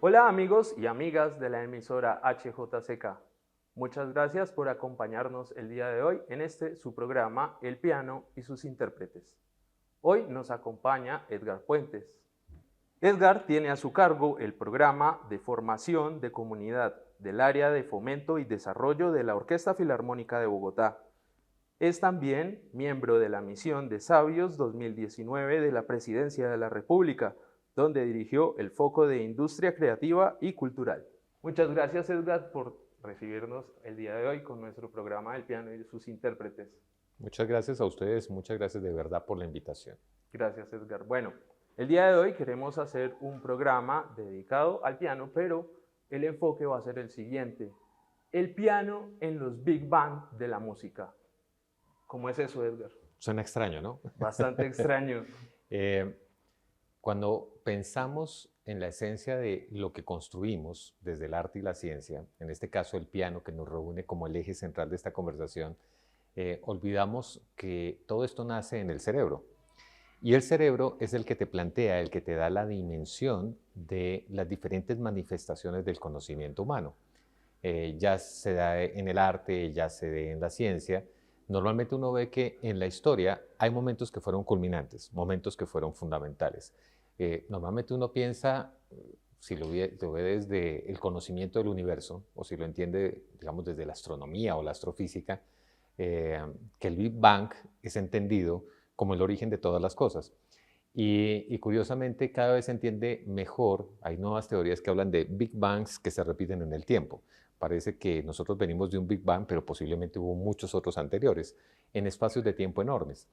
Hola amigos y amigas de la emisora HJCK. Muchas gracias por acompañarnos el día de hoy en su programa El piano y sus intérpretes. Hoy nos acompaña Edgar Puentes. Edgar tiene a su cargo el programa de formación de comunidad del área de fomento y desarrollo de la Orquesta Filarmónica de Bogotá. Es también miembro de la misión de Sabios 2019 de la Presidencia de la República, donde dirigió el foco de industria creativa y cultural. Muchas gracias, Edgar, por recibirnos el día de hoy con nuestro programa El piano y sus intérpretes. Muchas gracias a ustedes, muchas gracias de verdad por la invitación. Gracias, Edgar. Bueno, el día de hoy queremos hacer un programa dedicado al piano, pero el enfoque va a ser el siguiente: el piano en los Big Bang de la música. ¿Cómo es eso, Edgar? Suena extraño, ¿no? Bastante extraño. Cuando pensamos en la esencia de lo que construimos desde el arte y la ciencia, en este caso el piano que nos reúne como el eje central de esta conversación, olvidamos que todo esto nace en el cerebro. Y el cerebro es el que te plantea, el que te da la dimensión de las diferentes manifestaciones del conocimiento humano. Ya se da en el arte, ya se da en la ciencia. Normalmente uno ve que en la historia hay momentos que fueron culminantes, momentos que fueron fundamentales. Normalmente uno piensa, si lo ve desde el conocimiento del universo, o si lo entiende, digamos, desde la astronomía o la astrofísica, que el Big Bang es entendido como el origen de todas las cosas. Y curiosamente cada vez se entiende mejor, hay nuevas teorías que hablan de Big Bangs que se repiten en el tiempo. Parece que nosotros venimos de un Big Bang, pero posiblemente hubo muchos otros anteriores, en espacios de tiempo enormes.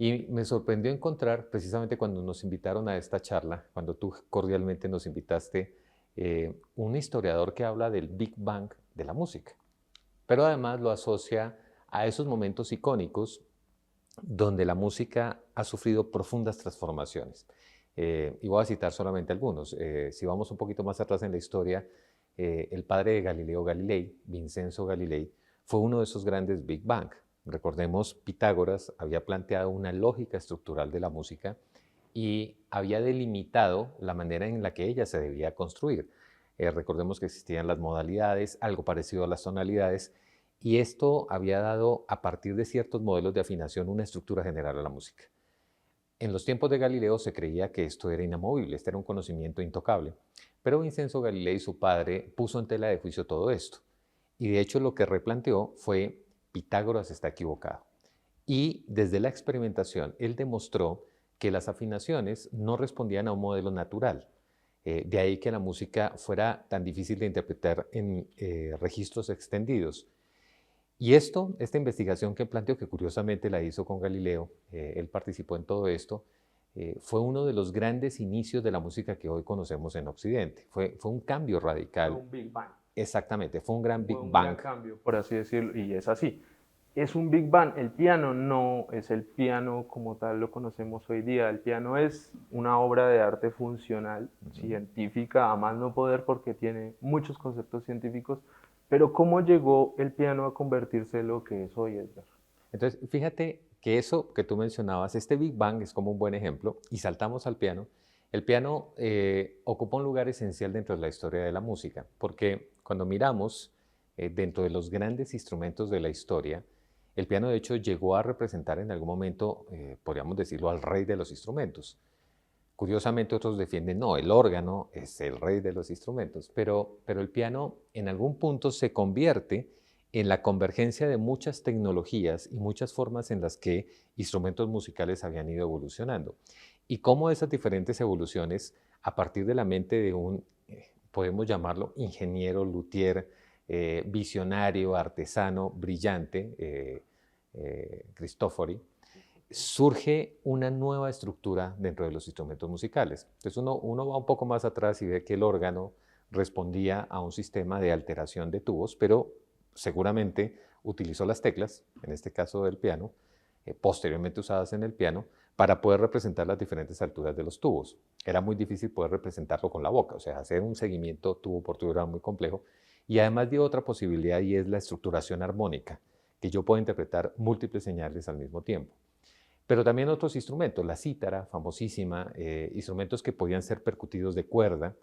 Y me sorprendió encontrar, precisamente cuando nos invitaron a esta charla, cuando tú cordialmente nos invitaste, un historiador que habla del Big Bang de la música, pero además lo asocia a esos momentos icónicos donde la música ha sufrido profundas transformaciones. Y voy a citar solamente algunos. Si vamos un poquito más atrás en la historia, el padre de Galileo Galilei, Vincenzo Galilei, fue uno de esos grandes Big Bang. Recordemos, Pitágoras había planteado una lógica estructural de la música y había delimitado la manera en la que ella se debía construir. Recordemos que existían las modalidades, algo parecido a las tonalidades, y esto había dado, a partir de ciertos modelos de afinación, una estructura general a la música. En los tiempos de Galileo se creía que esto era inamovible, este era un conocimiento intocable, pero Vincenzo Galilei, su padre, puso en tela de juicio todo esto. Y de hecho lo que replanteó fue: Pitágoras está equivocado. Y desde la experimentación, él demostró que las afinaciones no respondían a un modelo natural. De ahí que la música fuera tan difícil de interpretar en registros extendidos. Y esta investigación que planteó, que curiosamente la hizo con Galileo, él participó en todo esto, fue uno de los grandes inicios de la música que hoy conocemos en Occidente. Fue un cambio Fue radical. un Big Bang. Exactamente, fue un gran Fue Big un gran Bang. cambio, por así decirlo, y es así. Es un Big Bang. El piano no es el piano como tal lo conocemos hoy día. El piano es una obra de arte funcional, científica, a más no poder porque tiene muchos conceptos científicos. Pero ¿cómo llegó el piano a convertirse en lo que es hoy, Edgar? Entonces, fíjate que eso que tú mencionabas, este Big Bang es como un buen ejemplo, y saltamos al piano. El piano ocupa un lugar esencial dentro de la historia de la música, porque cuando miramos dentro de los grandes instrumentos de la historia, el piano de hecho llegó a representar en algún momento, podríamos decirlo, al rey de los instrumentos. Curiosamente otros defienden, no, el órgano es el rey de los instrumentos, pero el piano en algún punto se convierte en la convergencia de muchas tecnologías y muchas formas en las que instrumentos musicales habían ido evolucionando. Y cómo esas diferentes evoluciones, a partir de la mente de un, podemos llamarlo ingeniero, luthier, visionario, artesano, brillante, Cristofori, surge una nueva estructura dentro de los instrumentos musicales. Entonces uno va un poco más atrás y ve que el órgano respondía a un sistema de alteración de tubos, pero seguramente utilizó las teclas, en este caso del piano, posteriormente usadas en el piano, para poder representar las diferentes alturas de los tubos. Era muy difícil poder representarlo con la boca, o sea, hacer un seguimiento tubo por tubo era muy complejo. Y además dio otra posibilidad, y es la estructuración armónica, que yo puedo interpretar múltiples señales al mismo tiempo. Pero también otros instrumentos, la cítara, famosísima, instrumentos que podían ser percutidos de cuerda,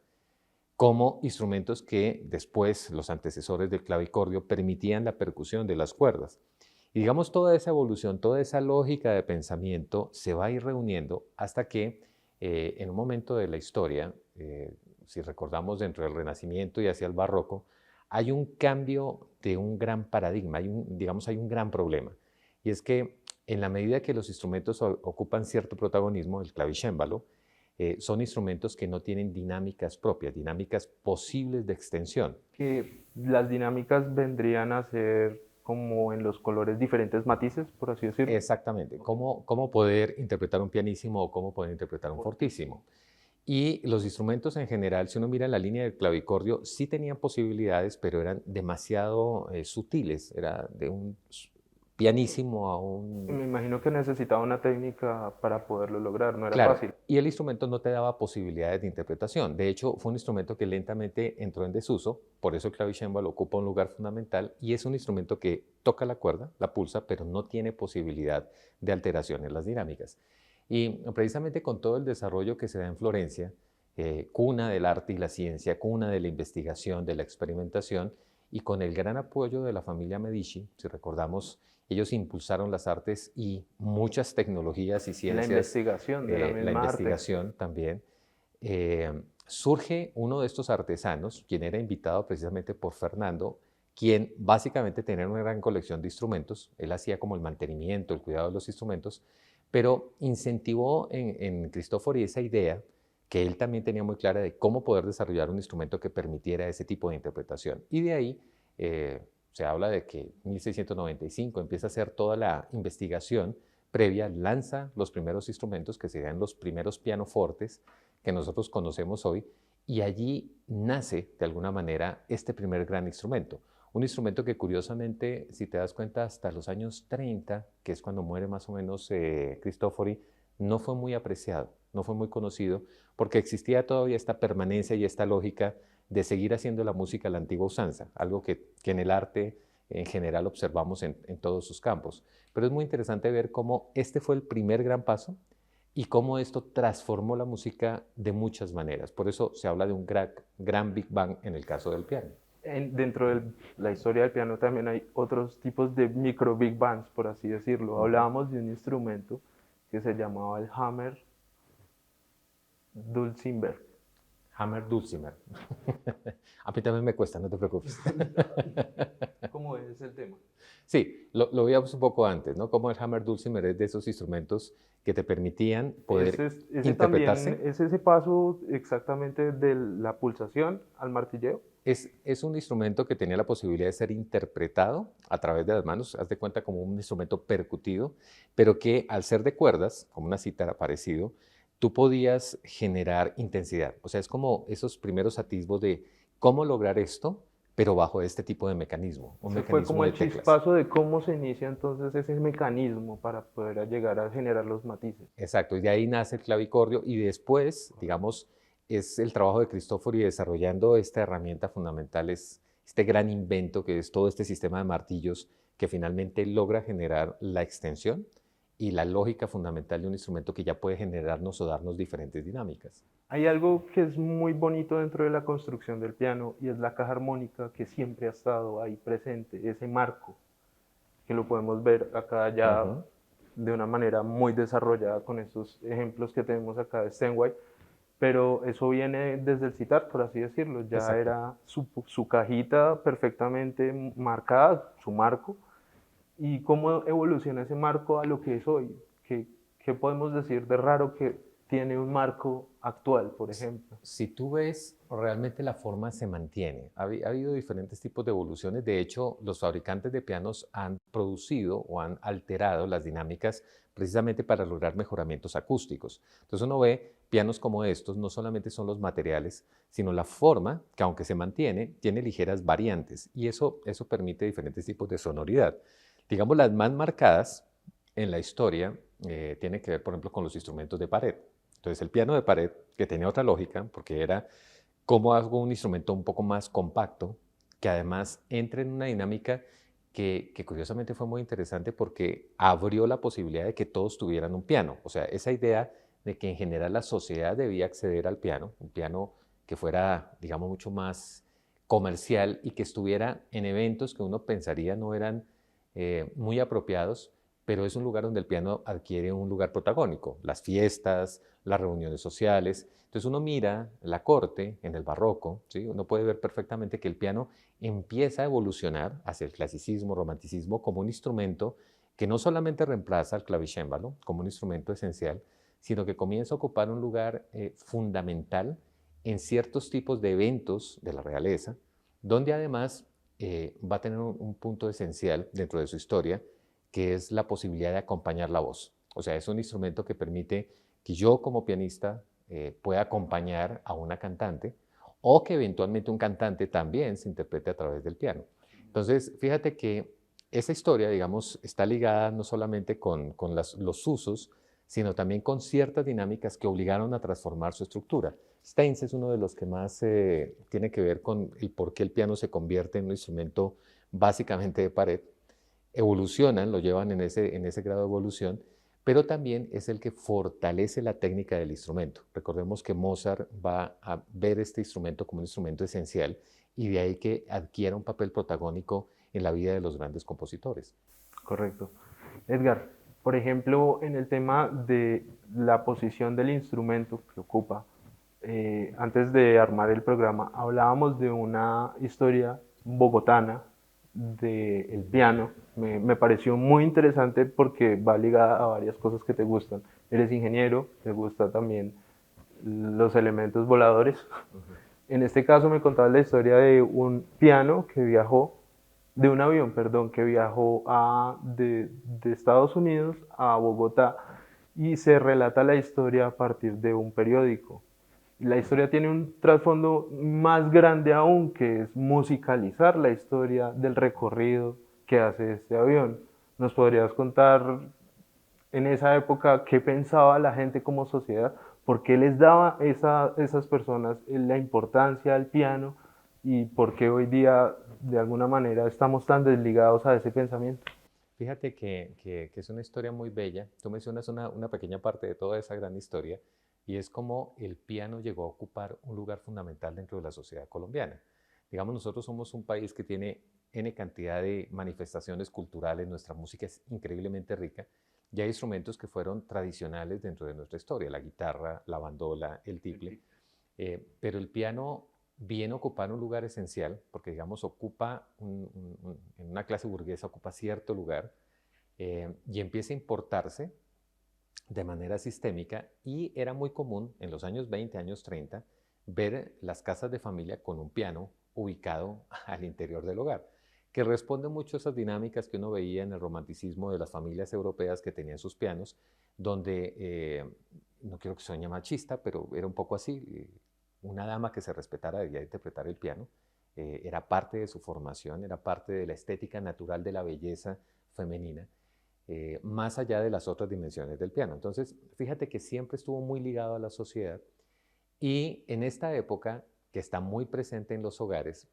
como instrumentos que después los antecesores del clavicordio permitían la percusión de las cuerdas. Y digamos, toda esa evolución, toda esa lógica de pensamiento se va a ir reuniendo hasta que en un momento de la historia, si recordamos dentro del Renacimiento y hacia el Barroco, hay un cambio de un gran paradigma, hay un gran problema. Y es que en la medida que los instrumentos ocupan cierto protagonismo, el clavicémbalo, son instrumentos que no tienen dinámicas propias, dinámicas posibles de extensión. Que las dinámicas vendrían a ser como en los colores diferentes matices, por así decirlo. Exactamente. ¿Cómo poder interpretar un pianísimo o cómo poder interpretar un fortísimo? Y los instrumentos en general, si uno mira la línea del clavicordio, sí tenían posibilidades, pero eran demasiado sutiles. Era de un pianísimo a un... Me imagino que necesitaba una técnica para poderlo lograr, no era Claro, fácil. y el instrumento no te daba posibilidades de interpretación. De hecho, fue un instrumento que lentamente entró en desuso, por eso el clavicémbalo ocupa un lugar fundamental y es un instrumento que toca la cuerda, la pulsa, pero no tiene posibilidad de alteración en las dinámicas. Y precisamente con todo el desarrollo que se da en Florencia, cuna del arte y la ciencia, cuna de la investigación, de la experimentación, y con el gran apoyo de la familia Medici, si recordamos, ellos impulsaron las artes y muchas tecnologías y ciencias. La investigación de la misma La investigación arte. también. Surge uno de estos artesanos, quien era invitado precisamente por Fernando, quien básicamente tenía una gran colección de instrumentos. Él hacía como el mantenimiento, el cuidado de los instrumentos, pero incentivó en Cristofori esa idea que él también tenía muy clara de cómo poder desarrollar un instrumento que permitiera ese tipo de interpretación. Y de ahí se habla de que en 1695 empieza a hacer toda la investigación previa, lanza los primeros instrumentos que serían los primeros pianofortes que nosotros conocemos hoy, y allí nace de alguna manera este primer gran instrumento. Un instrumento que curiosamente, si te das cuenta, hasta los años 30, que es cuando muere más o menos Cristofori, no fue muy apreciado, no fue muy conocido, porque existía todavía esta permanencia y esta lógica de seguir haciendo la música a la antigua usanza, algo que en el arte en general observamos en todos sus campos. Pero es muy interesante ver cómo este fue el primer gran paso y cómo esto transformó la música de muchas maneras. Por eso se habla de un gran Big Bang en el caso del piano. Dentro de la historia del piano también hay otros tipos de micro Big Bangs, por así decirlo. Hablábamos de un instrumento que se llamaba el Hammer Dulcimer. Hammer Dulcimer. A mí también me cuesta, no te preocupes. ¿Cómo es el tema? Sí, lo veíamos un poco antes, ¿no? Como el Hammer Dulcimer es de esos instrumentos que te permitían poder interpretarse. También es ese paso exactamente de la pulsación al martilleo. Es un instrumento que tenía la posibilidad de ser interpretado a través de las manos, haz de cuenta como un instrumento percutido, pero que al ser de cuerdas, como una cítara parecido, tú podías generar intensidad. O sea, es como esos primeros atisbos de cómo lograr esto, pero bajo este tipo de mecanismo, un mecanismo fue como de el teclas. chispazo de cómo se inicia entonces ese mecanismo para poder llegar a generar los matices. Exacto, y de ahí nace el clavicordio y después, digamos, es el trabajo de Cristofori desarrollando esta herramienta fundamental, es este gran invento que es todo este sistema de martillos que finalmente logra generar la extensión y la lógica fundamental de un instrumento que ya puede generarnos o darnos diferentes dinámicas. Hay algo que es muy bonito dentro de la construcción del piano y es la caja armónica que siempre ha estado ahí presente, ese marco, que lo podemos ver acá ya de una manera muy desarrollada con estos ejemplos que tenemos acá de Steinway, pero eso viene desde el sitar, por así decirlo, ya Exacto. era su cajita perfectamente marcada, su marco, y cómo evoluciona ese marco a lo que es hoy. ¿Qué podemos decir de raro que tiene un marco actual, por ejemplo? Si tú ves, realmente la forma se mantiene. Ha habido diferentes tipos de evoluciones. De hecho, los fabricantes de pianos han producido o han alterado las dinámicas precisamente para lograr mejoramientos acústicos. Entonces uno ve pianos como estos, no solamente son los materiales, sino la forma, que aunque se mantiene, tiene ligeras variantes y eso permite diferentes tipos de sonoridad. Digamos, las más marcadas en la historia tienen que ver, por ejemplo, con los instrumentos de pared. Entonces, el piano de pared, que tenía otra lógica, porque era cómo hago un instrumento un poco más compacto, que además entre en una dinámica que curiosamente fue muy interesante porque abrió la posibilidad de que todos tuvieran un piano. O sea, esa idea de que en general la sociedad debía acceder al piano, un piano que fuera, digamos, mucho más comercial y que estuviera en eventos que uno pensaría no eran muy apropiados, pero es un lugar donde el piano adquiere un lugar protagónico, las fiestas, las reuniones sociales. Entonces uno mira la corte en el barroco, ¿sí? Uno puede ver perfectamente que el piano empieza a evolucionar hacia el clasicismo, romanticismo, como un instrumento que no solamente reemplaza al clavicémbalo como un instrumento esencial, sino que comienza a ocupar un lugar fundamental en ciertos tipos de eventos de la realeza, donde además va a tener un punto esencial dentro de su historia, que es la posibilidad de acompañar la voz. O sea, es un instrumento que permite que yo como pianista pueda acompañar a una cantante o que eventualmente un cantante también se interprete a través del piano. Entonces, fíjate que esa historia, digamos, está ligada no solamente con los usos, sino también con ciertas dinámicas que obligaron a transformar su estructura. Steins es uno de los que más tiene que ver con el por qué el piano se convierte en un instrumento básicamente de pared. Evolucionan, lo llevan en ese grado de evolución, pero también es el que fortalece la técnica del instrumento. Recordemos que Mozart va a ver este instrumento como un instrumento esencial y de ahí que adquiera un papel protagónico en la vida de los grandes compositores. Correcto. Edgar, por ejemplo, en el tema de la posición del instrumento que ocupa, antes de armar el programa, hablábamos de una historia bogotana del piano. Me pareció muy interesante porque va ligada a varias cosas que te gustan. Eres ingeniero, te gusta también los elementos voladores. En este caso me contabas la historia de un piano que viajó, de un avión, perdón, que viajó de Estados Unidos a Bogotá y se relata la historia a partir de un periódico. La historia tiene un trasfondo más grande aún, que es musicalizar la historia del recorrido que hace este avión. ¿Nos podrías contar en esa época qué pensaba la gente como sociedad? ¿Por qué les daba esas personas la importancia al piano? ¿Y por qué hoy día, de alguna manera, estamos tan desligados a ese pensamiento? Fíjate que es una historia muy bella. Tú mencionas una pequeña parte de toda esa gran historia y es como el piano llegó a ocupar un lugar fundamental dentro de la sociedad colombiana. Digamos, nosotros somos un país que tiene N cantidad de manifestaciones culturales, nuestra música es increíblemente rica y hay instrumentos que fueron tradicionales dentro de nuestra historia, la guitarra, la bandola, el tiple, pero el piano viene a ocupar un lugar esencial, porque digamos ocupa, en una clase burguesa ocupa cierto lugar y empieza a importarse de manera sistémica y era muy común en los años 20, años 30, ver las casas de familia con un piano ubicado al interior del hogar, que responde mucho a esas dinámicas que uno veía en el romanticismo de las familias europeas que tenían sus pianos, donde, no quiero que suene machista, pero era un poco así, una dama que se respetara debía interpretar el piano, era parte de su formación, era parte de la estética natural de la belleza femenina, más allá de las otras dimensiones del piano. Entonces, fíjate que siempre estuvo muy ligado a la sociedad y en esta época, que está muy presente en los hogares,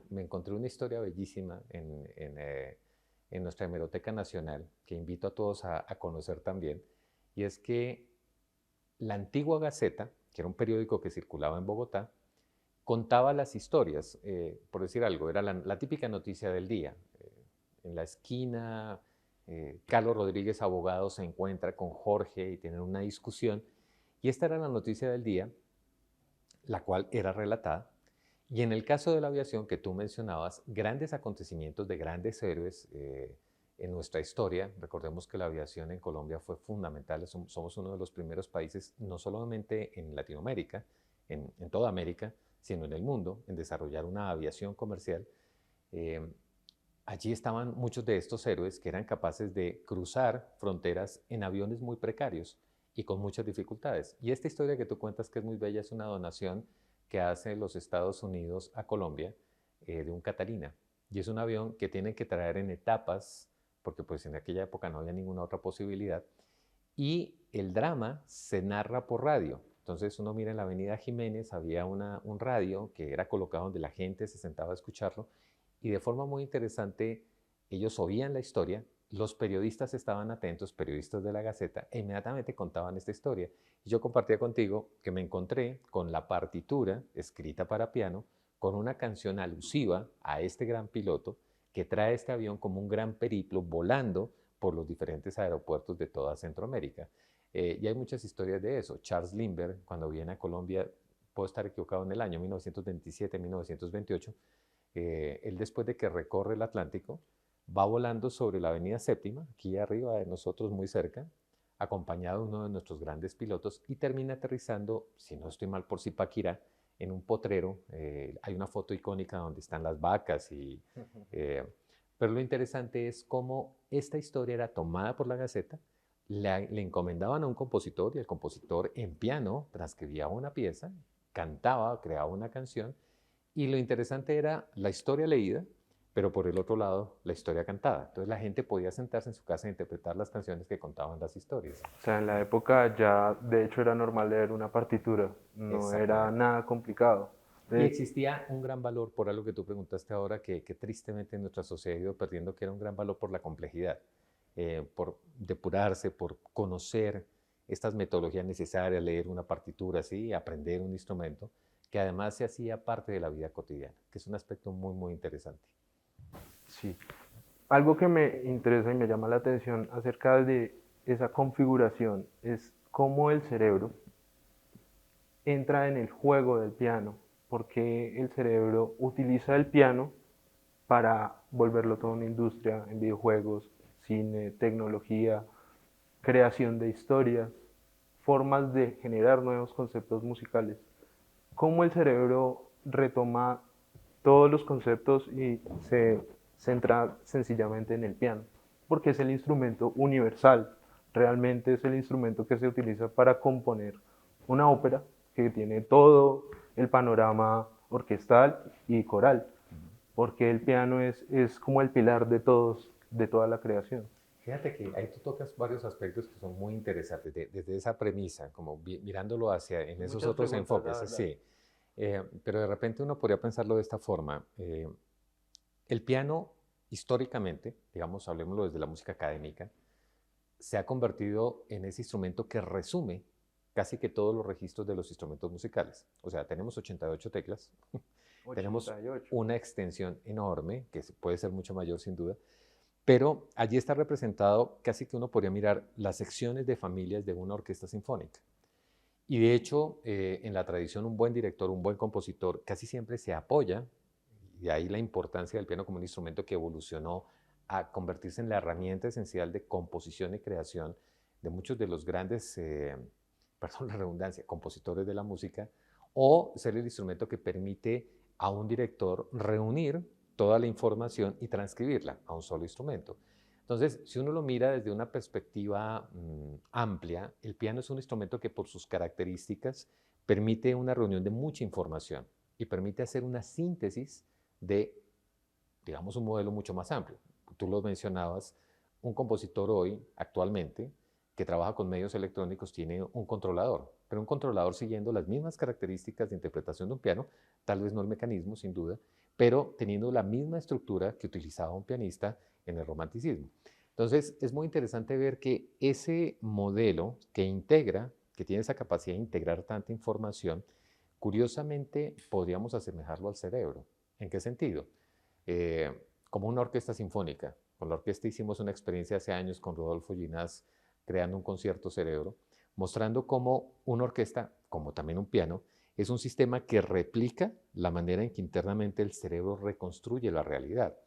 me encontré una historia bellísima en nuestra Hemeroteca Nacional, que invito a todos a conocer también, y es que la antigua Gaceta, que era un periódico que circulaba en Bogotá, contaba las historias, por decir algo, era la típica noticia del día. En la esquina, Carlos Rodríguez, abogado, se encuentra con Jorge y tienen una discusión. Y esta era la noticia del día, la cual era relatada. Y en el caso de la aviación que tú mencionabas, grandes acontecimientos de grandes héroes en nuestra historia. Recordemos que la aviación en Colombia fue fundamental. Somos uno de los primeros países, no solamente en Latinoamérica, en toda América, sino en el mundo, en desarrollar una aviación comercial. Eh, Allí estaban muchos de estos héroes que eran capaces de cruzar fronteras en aviones muy precarios y con muchas dificultades. Y esta historia que tú cuentas, que es muy bella, es una donación que hace los Estados Unidos a Colombia de un Catalina. Y es un avión que tienen que traer en etapas, porque pues en aquella época no había ninguna otra posibilidad. Y el drama se narra por radio. Entonces uno mira en la avenida Jiménez, había un radio que era colocado donde la gente se sentaba a escucharlo y de forma muy interesante ellos oían la historia, los periodistas estaban atentos, periodistas de la Gaceta, e inmediatamente contaban esta historia. Y yo compartía contigo que me encontré con la partitura escrita para piano, con una canción alusiva a este gran piloto que trae este avión como un gran periplo volando por los diferentes aeropuertos de toda Centroamérica. Y hay muchas historias de eso. Charles Lindbergh, cuando viene a Colombia, puedo estar equivocado en el año 1927, 1928, él después de que recorre el Atlántico, va volando sobre la avenida Séptima, aquí arriba de nosotros muy cerca, acompañado de uno de nuestros grandes pilotos y termina aterrizando, si no estoy mal, por Zipaquirá, en un potrero. Hay una foto icónica donde están las vacas pero lo interesante es cómo esta historia era tomada por la Gaceta, le encomendaban a un compositor y el compositor en piano transcribía una pieza, cantaba, creaba una canción y lo interesante era la historia leída, pero por el otro lado la historia cantada. Entonces la gente podía sentarse en su casa e interpretar las canciones que contaban las historias. O sea, en la época ya de hecho era normal leer una partitura, no era nada complicado. Y existía un gran valor por algo que tú preguntaste ahora, que tristemente en nuestra sociedad ha ido perdiendo, que era un gran valor por la complejidad, por depurarse, por conocer estas metodologías necesarias, leer una partitura, ¿sí? Aprender un instrumento, que además se hacía parte de la vida cotidiana, que es un aspecto muy, muy interesante. Sí. Algo que me interesa y me llama la atención acerca de esa configuración es cómo el cerebro entra en el juego del piano, porque el cerebro utiliza el piano para volverlo toda una industria en videojuegos, cine, tecnología, creación de historias, formas de generar nuevos conceptos musicales. Cómo el cerebro retoma todos los conceptos y se centra sencillamente en el piano, porque es el instrumento universal, realmente es el instrumento que se utiliza para componer una ópera que tiene todo el panorama orquestal y coral, porque el piano es como el pilar de toda la creación. Fíjate que ahí tú tocas varios aspectos que son muy interesantes, desde esa premisa, como mirándolo hacia en esos Muchas otros preguntas, enfoques, sí. Pero de repente uno podría pensarlo de esta forma. El piano, históricamente, digamos, hablemoslo desde la música académica, se ha convertido en ese instrumento que resume casi que todos los registros de los instrumentos musicales. O sea, tenemos 88 teclas, 88. Tenemos una extensión enorme, que puede ser mucho mayor sin duda, pero allí está representado, casi que uno podría mirar las secciones de familias de una orquesta sinfónica. Y de hecho, en la tradición, un buen director, un buen compositor, casi siempre se apoya, y de ahí la importancia del piano como un instrumento que evolucionó a convertirse en la herramienta esencial de composición y creación de muchos de los grandes, perdón la redundancia, compositores de la música, o ser el instrumento que permite a un director reunir toda la información y transcribirla a un solo instrumento. Entonces, si uno lo mira desde una perspectiva amplia, el piano es un instrumento que por sus características permite una reunión de mucha información y permite hacer una síntesis de, digamos, un modelo mucho más amplio. Tú lo mencionabas, un compositor hoy, actualmente, que trabaja con medios electrónicos, tiene un controlador, pero un controlador siguiendo las mismas características de interpretación de un piano, tal vez no el mecanismo, sin duda, pero teniendo la misma estructura que utilizaba un pianista en el romanticismo. Entonces, es muy interesante ver que ese modelo que integra, que tiene esa capacidad de integrar tanta información, curiosamente podríamos asemejarlo al cerebro. ¿En qué sentido? Como una orquesta sinfónica. Con la orquesta hicimos una experiencia hace años con Rodolfo Ginás, creando un concierto cerebro, mostrando cómo una orquesta, como también un piano, es un sistema que replica la manera en que internamente el cerebro reconstruye la realidad.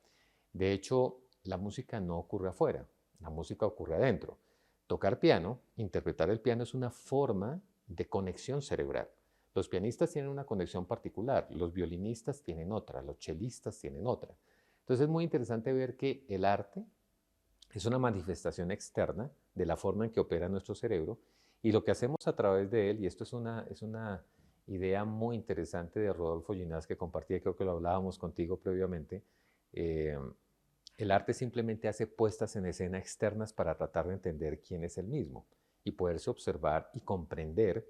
De hecho, la música no ocurre afuera, la música ocurre adentro. Tocar piano, interpretar el piano es una forma de conexión cerebral. Los pianistas tienen una conexión particular, los violinistas tienen otra, los chelistas tienen otra. Entonces es muy interesante ver que el arte es una manifestación externa de la forma en que opera nuestro cerebro y lo que hacemos a través de él, y esto es una idea muy interesante de Rodolfo Ginás que compartí, creo que lo hablábamos contigo previamente, el arte simplemente hace puestas en escena externas para tratar de entender quién es él mismo y poderse observar y comprender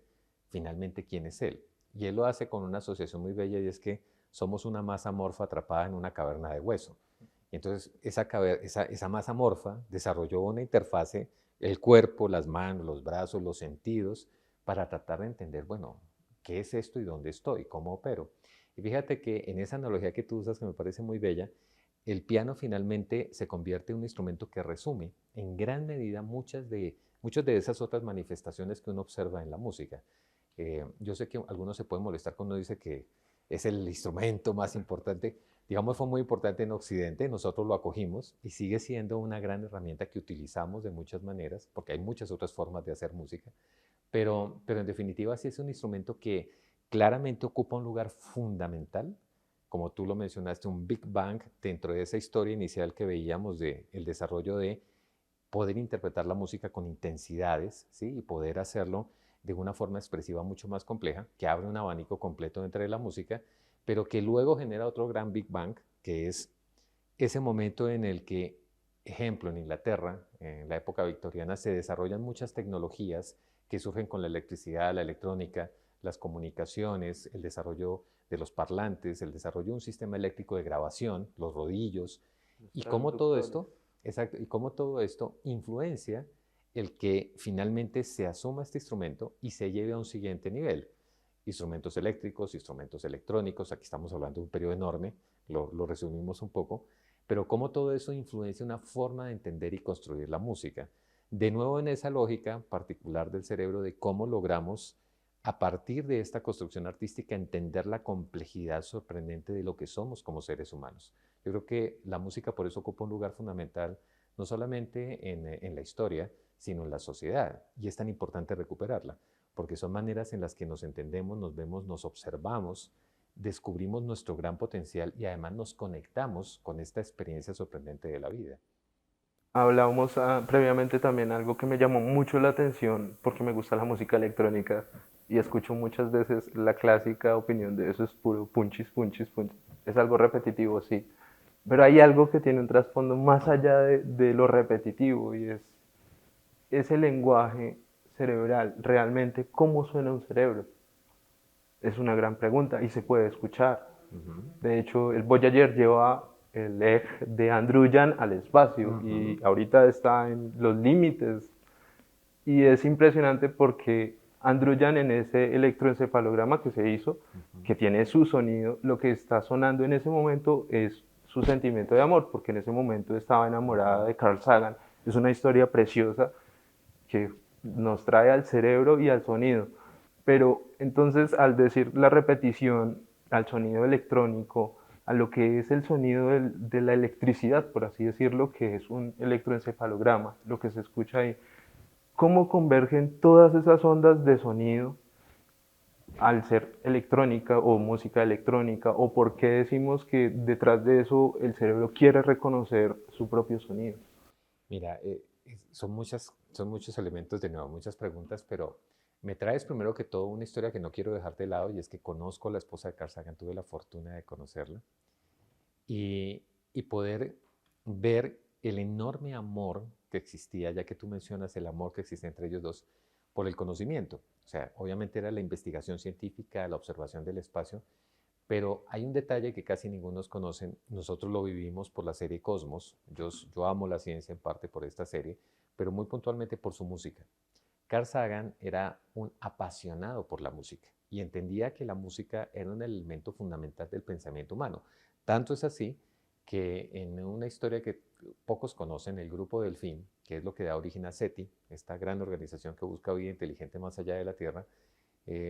finalmente quién es él. Y él lo hace con una asociación muy bella y es que somos una masa amorfa atrapada en una caverna de hueso. Y entonces esa masa amorfa desarrolló una interfase, el cuerpo, las manos, los brazos, los sentidos, para tratar de entender, bueno, ¿qué es esto y dónde estoy? ¿Cómo opero? Y fíjate que en esa analogía que tú usas, que me parece muy bella, el piano finalmente se convierte en un instrumento que resume en gran medida muchas de esas otras manifestaciones que uno observa en la música. Yo sé que algunos se pueden molestar cuando uno dice que es el instrumento más importante. Digamos, fue muy importante en Occidente, nosotros lo acogimos y sigue siendo una gran herramienta que utilizamos de muchas maneras, porque hay muchas otras formas de hacer música, pero en definitiva sí es un instrumento que claramente ocupa un lugar fundamental, como tú lo mencionaste, un Big Bang dentro de esa historia inicial que veíamos del desarrollo de poder interpretar la música con intensidades, ¿sí? Y poder hacerlo de una forma expresiva mucho más compleja, que abre un abanico completo dentro de la música, pero que luego genera otro gran Big Bang, que es ese momento en el que, ejemplo, en Inglaterra, en la época victoriana, se desarrollan muchas tecnologías que surgen con la electricidad, la electrónica, las comunicaciones, el desarrollo de los parlantes, el desarrollo de un sistema eléctrico de grabación, los rodillos, Los y cómo todo transductores. esto, exacto, y cómo todo esto influencia el que finalmente se asuma este instrumento y se lleve a un siguiente nivel. Instrumentos eléctricos, instrumentos electrónicos, aquí estamos hablando de un periodo enorme, lo resumimos un poco, pero cómo todo eso influencia una forma de entender y construir la música. De nuevo en esa lógica particular del cerebro de cómo logramos a partir de esta construcción artística entender la complejidad sorprendente de lo que somos como seres humanos. Yo creo que la música por eso ocupa un lugar fundamental no solamente en la historia, sino en la sociedad, y es tan importante recuperarla, porque son maneras en las que nos entendemos, nos vemos, nos observamos, descubrimos nuestro gran potencial y además nos conectamos con esta experiencia sorprendente de la vida. Hablábamos previamente también algo que me llamó mucho la atención porque me gusta la música electrónica y escucho muchas veces la clásica opinión de eso es puro punchis, punchis, punchis. Es algo repetitivo, sí, pero hay algo que tiene un trasfondo más allá de lo repetitivo y es ese lenguaje cerebral, realmente cómo suena un cerebro. Es una gran pregunta y se puede escuchar. Uh -huh. De hecho, el Voyager lleva el eje de Andrujan al espacio Uh -huh. y ahorita está en los límites. Y es impresionante porque Andrujan en ese electroencefalograma que se hizo, Uh -huh. que tiene su sonido, lo que está sonando en ese momento es su sentimiento de amor, porque en ese momento estaba enamorada de Carl Sagan. Es una historia preciosa que nos trae al cerebro y al sonido. Pero entonces al decir la repetición al sonido electrónico, a lo que es el sonido de la electricidad, por así decirlo, que es un electroencefalograma, lo que se escucha ahí, ¿cómo convergen todas esas ondas de sonido al ser electrónica o música electrónica? ¿O por qué decimos que detrás de eso el cerebro quiere reconocer su propio sonido? Mira, son muchos elementos de nuevo, muchas preguntas, pero me traes primero que todo una historia que no quiero dejar de lado y es que conozco a la esposa de Carl Sagan, tuve la fortuna de conocerla y poder ver el enorme amor que existía, ya que tú mencionas el amor que existe entre ellos dos, por el conocimiento. O sea, obviamente era la investigación científica, la observación del espacio, pero hay un detalle que casi ninguno conoce. Nosotros lo vivimos por la serie Cosmos. Yo amo la ciencia en parte por esta serie, pero muy puntualmente por su música. Carl Sagan era un apasionado por la música y entendía que la música era un elemento fundamental del pensamiento humano. Tanto es así que en una historia que pocos conocen, el grupo Delfín, que es lo que da origen a SETI, esta gran organización que busca vida inteligente más allá de la Tierra,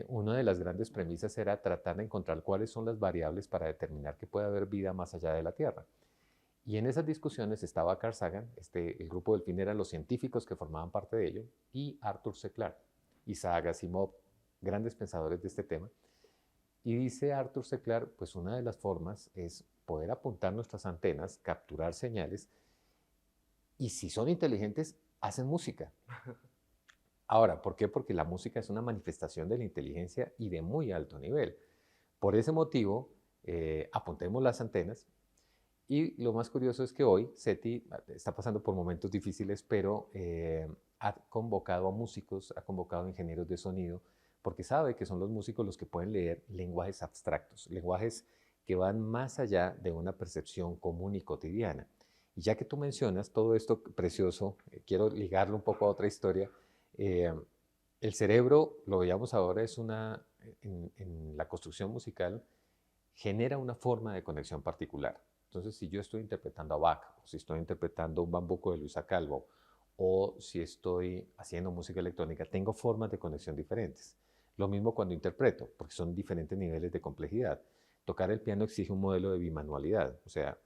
una de las grandes premisas era tratar de encontrar cuáles son las variables para determinar que puede haber vida más allá de la Tierra. Y en esas discusiones estaba Carl Sagan, el grupo Delfín eran los científicos que formaban parte de ello, y Arthur C. Clarke, Isaac Asimov, grandes pensadores de este tema. Y dice Arthur C. Clarke, pues una de las formas es poder apuntar nuestras antenas, capturar señales, y si son inteligentes, hacen música. Ahora, ¿por qué? Porque la música es una manifestación de la inteligencia y de muy alto nivel. Por ese motivo, apuntemos las antenas. Y lo más curioso es que hoy SETI está pasando por momentos difíciles, pero ha convocado a músicos, ha convocado a ingenieros de sonido, porque sabe que son los músicos los que pueden leer lenguajes abstractos, lenguajes que van más allá de una percepción común y cotidiana. Y ya que tú mencionas todo esto precioso, quiero ligarlo un poco a otra historia. Eh, el cerebro, lo veíamos ahora, en la construcción musical, genera una forma de conexión particular. Entonces, si yo estoy interpretando a Bach, o si estoy interpretando un bambuco de Luisa Calvo, o si estoy haciendo música electrónica, tengo formas de conexión diferentes. Lo mismo cuando interpreto, porque son diferentes niveles de complejidad. Tocar el piano exige un modelo de bimanualidad, o sea,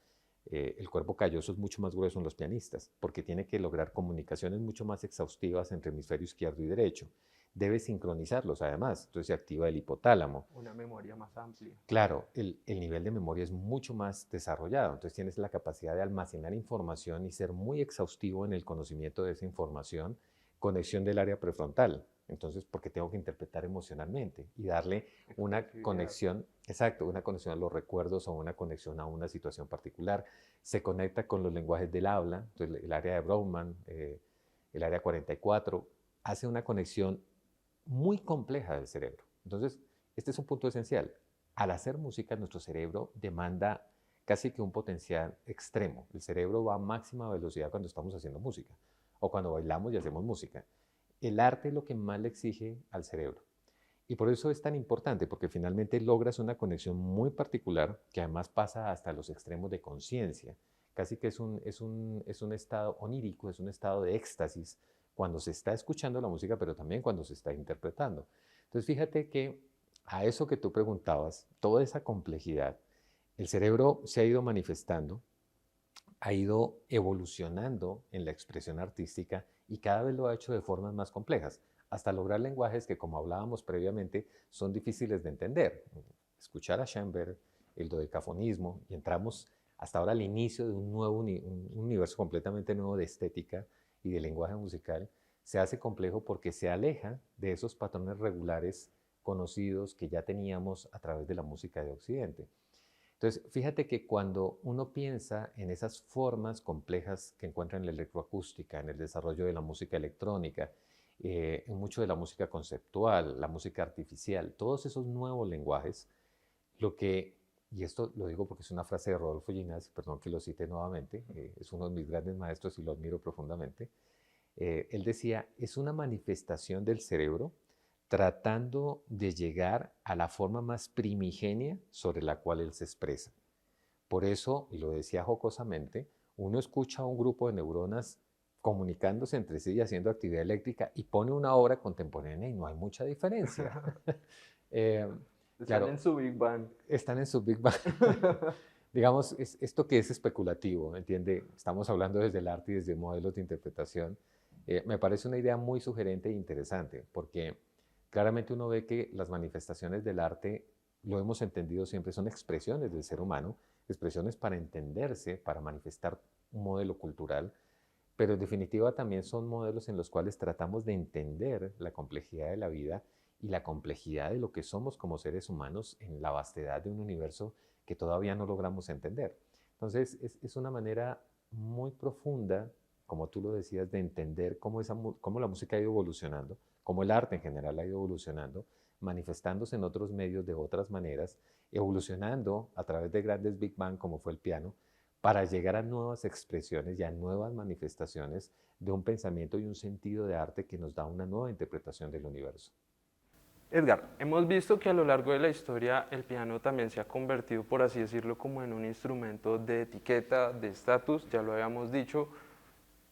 el cuerpo calloso es mucho más grueso en los pianistas, porque tiene que lograr comunicaciones mucho más exhaustivas entre hemisferio izquierdo y derecho. Debe sincronizarlos además, entonces se activa el hipotálamo. Una memoria más amplia. Claro, el nivel de memoria es mucho más desarrollado, entonces tienes la capacidad de almacenar información y ser muy exhaustivo en el conocimiento de esa información, conexión del área prefrontal, entonces porque tengo que interpretar emocionalmente y darle una conexión, exacto, una conexión a los recuerdos o una conexión a una situación particular. Se conecta con los lenguajes del habla, entonces el área de Brodmann, el área 44, hace una conexión muy compleja del cerebro. Entonces, este es un punto esencial. Al hacer música, nuestro cerebro demanda casi que un potencial extremo. El cerebro va a máxima velocidad cuando estamos haciendo música o cuando bailamos y hacemos música. El arte es lo que más le exige al cerebro. Y por eso es tan importante, porque finalmente logras una conexión muy particular que además pasa hasta los extremos de conciencia. Casi que es un estado onírico, es un estado de éxtasis cuando se está escuchando la música, pero también cuando se está interpretando. Entonces fíjate que a eso que tú preguntabas, toda esa complejidad, el cerebro se ha ido manifestando, ha ido evolucionando en la expresión artística y cada vez lo ha hecho de formas más complejas, hasta lograr lenguajes que, como hablábamos previamente, son difíciles de entender. Escuchar a Schoenberg, el dodecafonismo, y entramos hasta ahora al inicio de un universo completamente nuevo de estética y de lenguaje musical, se hace complejo porque se aleja de esos patrones regulares conocidos que ya teníamos a través de la música de Occidente. Entonces, fíjate que cuando uno piensa en esas formas complejas que encuentra en la electroacústica, en el desarrollo de la música electrónica, en mucho de la música conceptual, la música artificial, todos esos nuevos lenguajes, y esto lo digo porque es una frase de Rodolfo Ginás, perdón que lo cite nuevamente, es uno de mis grandes maestros y lo admiro profundamente, él decía, es una manifestación del cerebro tratando de llegar a la forma más primigenia sobre la cual él se expresa. Por eso, y lo decía jocosamente, uno escucha a un grupo de neuronas comunicándose entre sí y haciendo actividad eléctrica y pone una obra contemporánea y no hay mucha diferencia. Están en su Big Bang. Están en su Big Bang. Digamos, esto que es especulativo, ¿entiende? Estamos hablando desde el arte y desde modelos de interpretación. Me parece una idea muy sugerente e interesante, porque claramente uno ve que las manifestaciones del arte, lo hemos entendido siempre, son expresiones del ser humano, expresiones para entenderse, para manifestar un modelo cultural, pero en definitiva también son modelos en los cuales tratamos de entender la complejidad de la vida y la complejidad de lo que somos como seres humanos en la vastedad de un universo que todavía no logramos entender. Entonces, es una manera muy profunda, como tú lo decías, de entender cómo la música ha ido evolucionando, cómo el arte en general ha ido evolucionando, manifestándose en otros medios de otras maneras, evolucionando a través de grandes Big Bang como fue el piano, para llegar a nuevas expresiones y a nuevas manifestaciones de un pensamiento y un sentido de arte que nos da una nueva interpretación del universo. Edgar, hemos visto que a lo largo de la historia el piano también se ha convertido, por así decirlo, como en un instrumento de etiqueta, de estatus, ya lo habíamos dicho,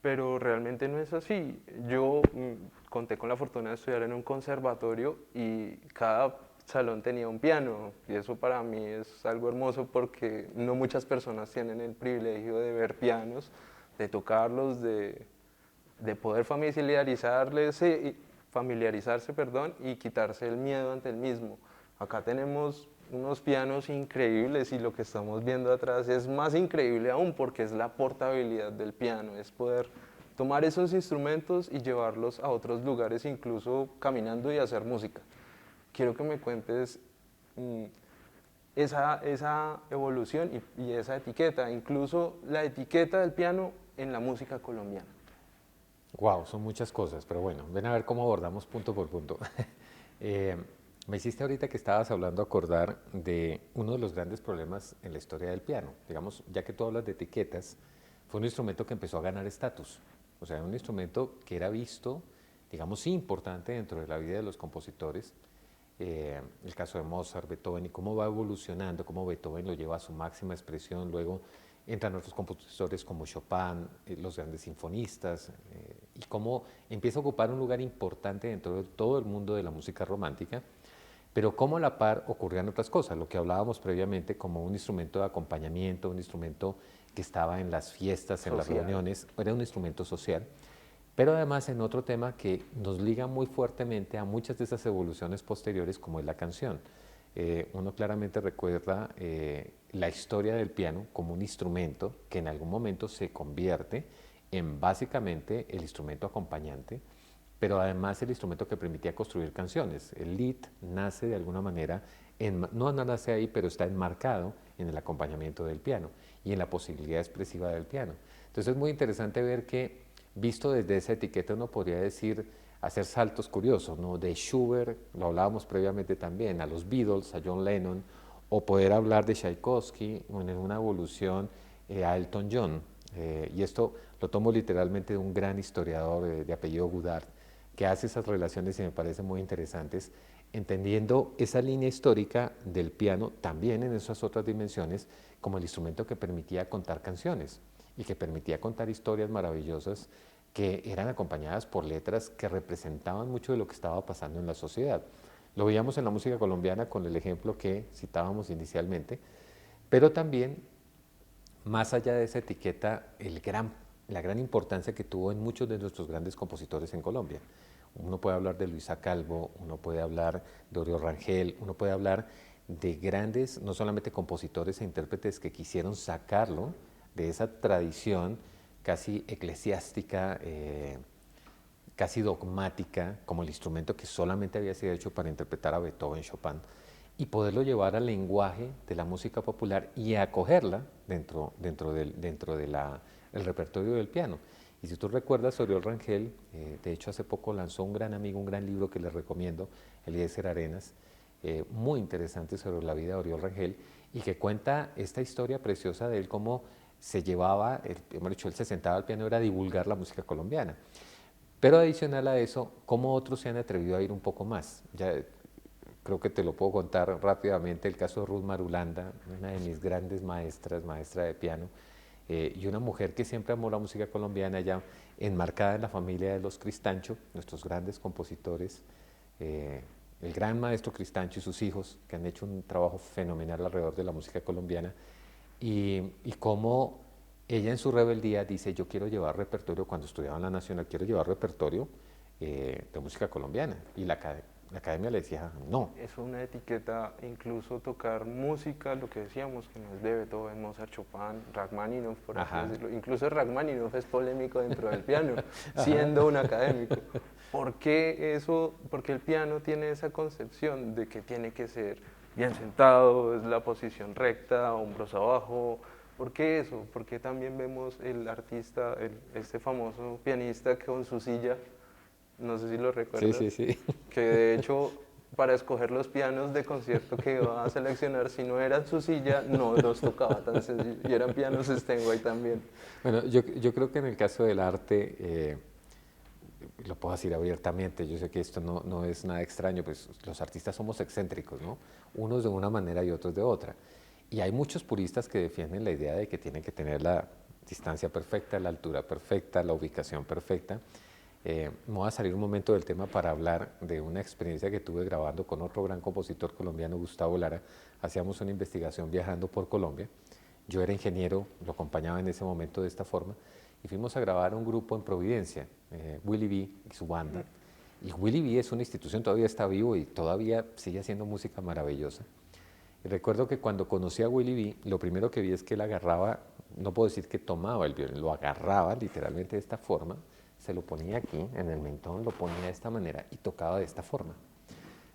pero realmente no es así. Yo conté con la fortuna de estudiar en un conservatorio y cada salón tenía un piano y eso para mí es algo hermoso porque no muchas personas tienen el privilegio de ver pianos, de tocarlos, de poder familiarizarse, perdón, y quitarse el miedo ante el mismo. Acá tenemos unos pianos increíbles y lo que estamos viendo atrás es más increíble aún porque es la portabilidad del piano, es poder tomar esos instrumentos y llevarlos a otros lugares, incluso caminando y hacer música. Quiero que me cuentes esa evolución y esa etiqueta, incluso la etiqueta del piano en la música colombiana. Wow, son muchas cosas, pero bueno, ven a ver cómo abordamos punto por punto. Me hiciste ahorita que estabas hablando acordar de uno de los grandes problemas en la historia del piano. Digamos, ya que tú hablas de etiquetas, fue un instrumento que empezó a ganar estatus. O sea, un instrumento que era visto, digamos, sí importante dentro de la vida de los compositores. El caso de Mozart, Beethoven, y cómo va evolucionando, cómo Beethoven lo lleva a su máxima expresión, luego entran otros compositores como Chopin, los grandes sinfonistas, y cómo empieza a ocupar un lugar importante dentro de todo el mundo de la música romántica, pero cómo a la par ocurrían otras cosas, lo que hablábamos previamente como un instrumento de acompañamiento, un instrumento que estaba en las fiestas, en las reuniones, era un instrumento social, pero además en otro tema que nos liga muy fuertemente a muchas de esas evoluciones posteriores como es la canción. Uno claramente recuerda la historia del piano como un instrumento que en algún momento se convierte en básicamente el instrumento acompañante, pero además el instrumento que permitía construir canciones. El lead nace de alguna manera, no nace ahí, pero está enmarcado en el acompañamiento del piano y en la posibilidad expresiva del piano. Entonces es muy interesante ver que, visto desde esa etiqueta, uno podría decir, hacer saltos curiosos, ¿no? De Schubert, lo hablábamos previamente también, a los Beatles, a John Lennon, o poder hablar de Tchaikovsky en una evolución a Elton John. Y esto lo tomo literalmente de un gran historiador de apellido Goudard, que hace esas relaciones y me parecen muy interesantes, entendiendo esa línea histórica del piano también en esas otras dimensiones como el instrumento que permitía contar canciones y que permitía contar historias maravillosas que eran acompañadas por letras que representaban mucho de lo que estaba pasando en la sociedad. Lo veíamos en la música colombiana con el ejemplo que citábamos inicialmente, pero también, más allá de esa etiqueta, la gran importancia que tuvo en muchos de nuestros grandes compositores en Colombia. Uno puede hablar de Luisa Calvo, uno puede hablar de Oriol Rangel, uno puede hablar de grandes, no solamente compositores e intérpretes que quisieron sacarlo de esa tradición casi eclesiástica, casi dogmática, como el instrumento que solamente había sido hecho para interpretar a Beethoven, Chopin, y poderlo llevar al lenguaje de la música popular y acogerla dentro del repertorio del piano. Y si tú recuerdas, Oriol Rangel, de hecho hace poco lanzó un gran amigo, un gran libro que les recomiendo, Eliezer Arenas, muy interesante sobre la vida de Oriol Rangel, y que cuenta esta historia preciosa de él, cómo se llevaba, hemos dicho, él se sentaba al piano, era divulgar la música colombiana. Pero adicional a eso, cómo otros se han atrevido a ir un poco más. Ya creo que te lo puedo contar rápidamente, el caso de Ruth Marulanda, una de mis grandes maestras, maestra de piano, y una mujer que siempre amó la música colombiana, ya enmarcada en la familia de los Cristancho, nuestros grandes compositores, el gran maestro Cristancho y sus hijos, que han hecho un trabajo fenomenal alrededor de la música colombiana, y cómo ella en su rebeldía dice, yo quiero llevar repertorio, cuando estudiaba en la Nacional, quiero llevar repertorio de música colombiana, y la academia le decía, no. Es una etiqueta, incluso tocar música, lo que decíamos, que no es de Beethoven, Mozart, Chopin, Rachmaninoff, por así decirlo. Incluso Rachmaninoff es polémico dentro del piano, siendo un académico. ¿Por qué eso? Porque el piano tiene esa concepción de que tiene que ser bien sentado, es la posición recta, hombros abajo. ¿Por qué eso? Porque también vemos el artista, este famoso pianista con su silla, no sé si lo recuerdas, Sí, sí, sí. que de hecho para escoger los pianos de concierto que iba a seleccionar, si no eran su silla, no los tocaba tan sencillo, y eran pianos Steinway también. Bueno, yo creo que en el caso del arte, lo puedo decir abiertamente, yo sé que esto no es nada extraño, pues los artistas somos excéntricos, ¿no? Unos de una manera y otros de otra. Y hay muchos puristas que defienden la idea de que tienen que tener la distancia perfecta, la altura perfecta, la ubicación perfecta. Me voy a salir un momento del tema para hablar de una experiencia que tuve grabando con otro gran compositor colombiano, Gustavo Lara. Hacíamos una investigación viajando por Colombia. Yo era ingeniero, lo acompañaba en ese momento de esta forma, y fuimos a grabar un grupo en Providencia, Willie B y su banda. Y Willie B es una institución, todavía está vivo y todavía sigue haciendo música maravillosa. Y recuerdo que cuando conocí a Willie B, lo primero que vi es que él agarraba, no puedo decir que tomaba el violín, lo agarraba literalmente de esta forma, se lo ponía aquí en el mentón, lo ponía de esta manera y tocaba de esta forma.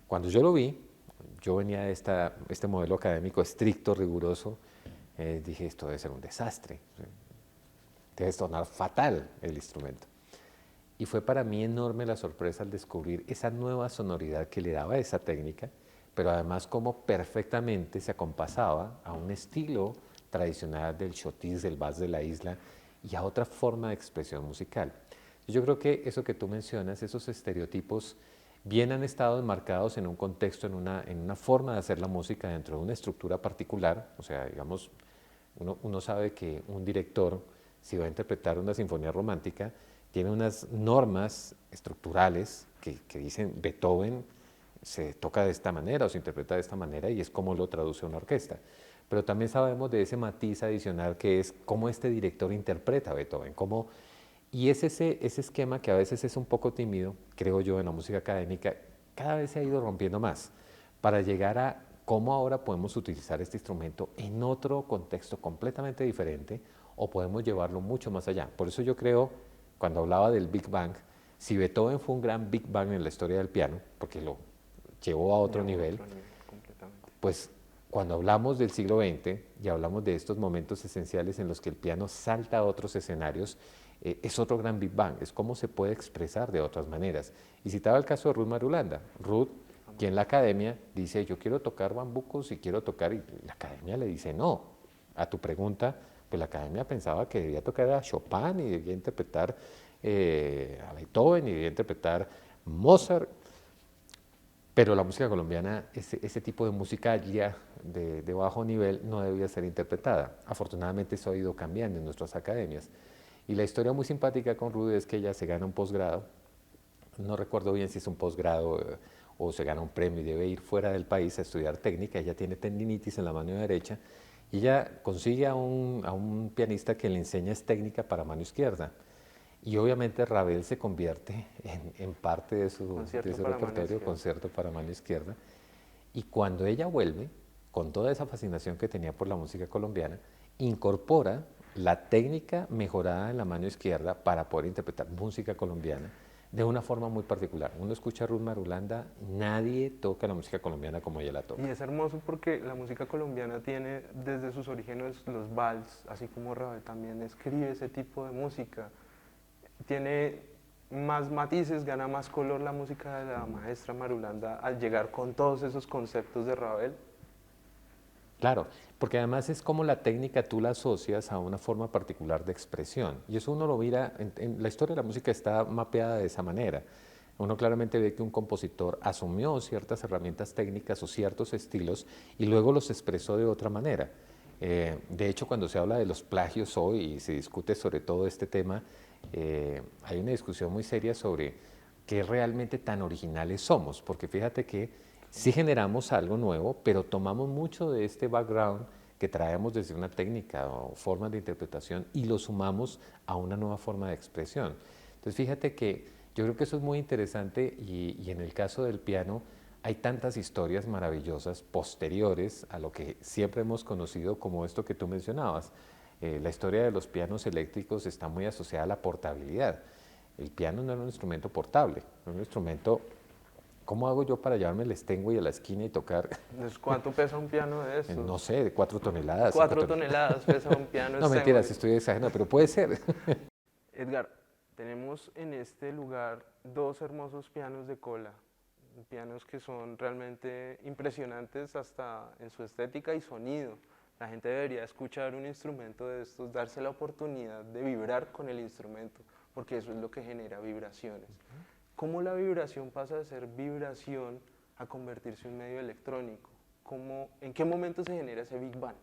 Cuando yo lo vi, yo venía de este modelo académico estricto, riguroso, dije, esto debe ser un desastre, debe sonar fatal el instrumento. Y fue para mí enorme la sorpresa al descubrir esa nueva sonoridad que le daba esa técnica, pero además cómo perfectamente se acompasaba a un estilo tradicional del chotis, del vals de la isla y a otra forma de expresión musical. Yo creo que eso que tú mencionas, esos estereotipos, bien han estado enmarcados en un contexto, en una forma de hacer la música dentro de una estructura particular. O sea, digamos, uno sabe que un director, si va a interpretar una sinfonía romántica, tiene unas normas estructurales que dicen Beethoven se toca de esta manera o se interpreta de esta manera y es como lo traduce una orquesta. Pero también sabemos de ese matiz adicional que es cómo este director interpreta a Beethoven, y es ese esquema que a veces es un poco tímido, creo yo, en la música académica, cada vez se ha ido rompiendo más para llegar a cómo ahora podemos utilizar este instrumento en otro contexto completamente diferente o podemos llevarlo mucho más allá. Por eso yo creo, cuando hablaba del Big Bang, si Beethoven fue un gran Big Bang en la historia del piano, porque lo llevó a otro nivel, pues cuando hablamos del siglo XX y hablamos de estos momentos esenciales en los que el piano salta a otros escenarios, es otro gran Big Bang, es cómo se puede expresar de otras maneras. Y citaba el caso de Ruth Marulanda. Ruth, quien en la academia dice, yo quiero tocar bambucos y quiero tocar, y la academia le dice no. A tu pregunta, pues la academia pensaba que debía tocar a Chopin y debía interpretar a Beethoven y debía interpretar Mozart. Pero la música colombiana, ese tipo de música ya de bajo nivel no debía ser interpretada. Afortunadamente eso ha ido cambiando en nuestras academias. Y la historia muy simpática con Ruth es que ella se gana un posgrado, no recuerdo bien si es un posgrado o se gana un premio y debe ir fuera del país a estudiar técnica. Ella tiene tendinitis en la mano derecha y ella consigue a un pianista que le enseña técnica para mano izquierda. Y obviamente Ravel se convierte en parte de su repertorio, concierto para mano izquierda. Y cuando ella vuelve, con toda esa fascinación que tenía por la música colombiana, incorpora la técnica mejorada en la mano izquierda para poder interpretar música colombiana de una forma muy particular. Uno escucha a Ruth Marulanda, nadie toca la música colombiana como ella la toca. Y es hermoso porque la música colombiana tiene desde sus orígenes los vals, así como Ravel también escribe ese tipo de música. Tiene más matices, gana más color la música de la maestra Marulanda al llegar con todos esos conceptos de Ravel. Claro, porque además es como la técnica tú la asocias a una forma particular de expresión. Y eso uno lo mira, en la historia de la música está mapeada de esa manera. Uno claramente ve que un compositor asumió ciertas herramientas técnicas o ciertos estilos y luego los expresó de otra manera. De hecho, cuando se habla de los plagios hoy y se discute sobre todo este tema, hay una discusión muy seria sobre qué realmente tan originales somos, porque fíjate que sí generamos algo nuevo, pero tomamos mucho de este background que traemos desde una técnica o forma de interpretación y lo sumamos a una nueva forma de expresión. Entonces fíjate que yo creo que eso es muy interesante y en el caso del piano hay tantas historias maravillosas posteriores a lo que siempre hemos conocido como esto que tú mencionabas. La historia de los pianos eléctricos está muy asociada a la portabilidad. El piano no era un instrumento portable, era un instrumento. ¿Cómo hago yo para llevarme el Steinway a la esquina y tocar? ¿Cuánto pesa un piano de eso? No sé, de 4 toneladas. 4 toneladas pesa un piano. No, mentiras, estoy exagerando, pero puede ser. Edgar, tenemos en este lugar dos hermosos pianos de cola, pianos que son realmente impresionantes hasta en su estética y sonido. La gente debería escuchar un instrumento de estos, darse la oportunidad de vibrar con el instrumento, porque eso es lo que genera vibraciones. ¿Cómo la vibración pasa de ser vibración a convertirse en un medio electrónico? ¿En qué momento se genera ese Big Bang?